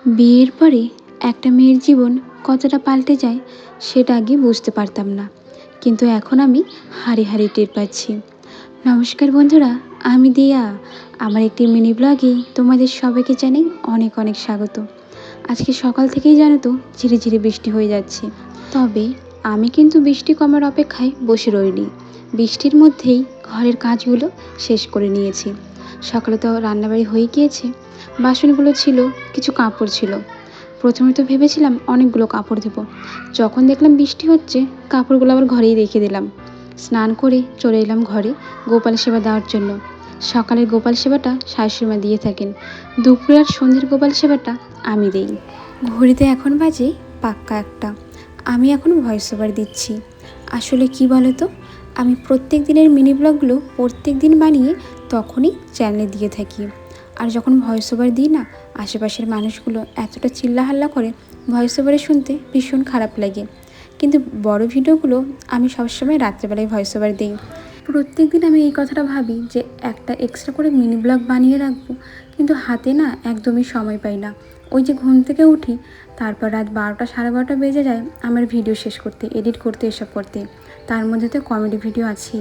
বিয়ের পরে একটা মেয়ের জীবন কতটা পাল্টে যায় সেটা আগে বুঝতে পারতাম না, কিন্তু এখন আমি হাড়ে হাড়ে টের পাচ্ছি। নমস্কার বন্ধুরা, আমি দিয়া। আমার একটি মিনি ব্লগে তোমাদের সবাইকে জানাই অনেক অনেক স্বাগত। আজকে সকাল থেকেই জানো তো ঝিরে ঝিরে বৃষ্টি হয়ে যাচ্ছে, তবে আমি কিন্তু বৃষ্টি কমার অপেক্ষায় বসে রইনি। বৃষ্টির মধ্যেই ঘরের কাজগুলো শেষ করে নিয়েছি। সকালে তো রান্নাবাড়ি হয়ে গিয়েছে, বাসনগুলো ছিল, কিছু কাপড় ছিল। প্রথমে তো ভেবেছিলাম অনেকগুলো কাপড় দেবো, যখন দেখলাম বৃষ্টি হচ্ছে কাপড়গুলো আবার ঘরেই রেখে দিলাম। স্নান করে চলে এলাম ঘরে গোপাল সেবা দেওয়ার জন্য। সকালের গোপাল সেবাটা শাশুড়িমা দিয়ে থাকেন, দুপুরে আর সন্ধ্যের গোপাল সেবাটা আমি দিই। ঘড়িতে এখন বাজে পাক্কা একটা। আমি এখন ভয়েস ওভার দিচ্ছি। আসলে কি বলো তো, আমি প্রত্যেক দিনের মিনি ব্লগগুলো প্রত্যেক দিন বানিয়ে তখনই চ্যানেলে দিয়ে থাকি। আর যখন ভয়েস ওভার দিই না, আশেপাশের মানুষগুলো এতটা চিল্লাহাল্লা করে, ভয়েস ওভারে শুনতে ভীষণ খারাপ লাগে। কিন্তু বড় ভিডিওগুলো আমি সবসময় রাত্রেবেলায় ভয়েস ওভার দিই। প্রত্যেক দিন আমি এই কথাটা ভাবি যে একটা এক্সট্রা করে মিনি ব্লগ বানিয়ে রাখবো, কিন্তু হাতে না একদমই সময় পাই না। ওই যে ঘুম থেকে উঠি, তারপর রাত 12টা 12:30 বেজে যায় আমার ভিডিও শেষ করতে, এডিট করতে, এসব করতে। তার মধ্যে তো কমেডি ভিডিও আছেই।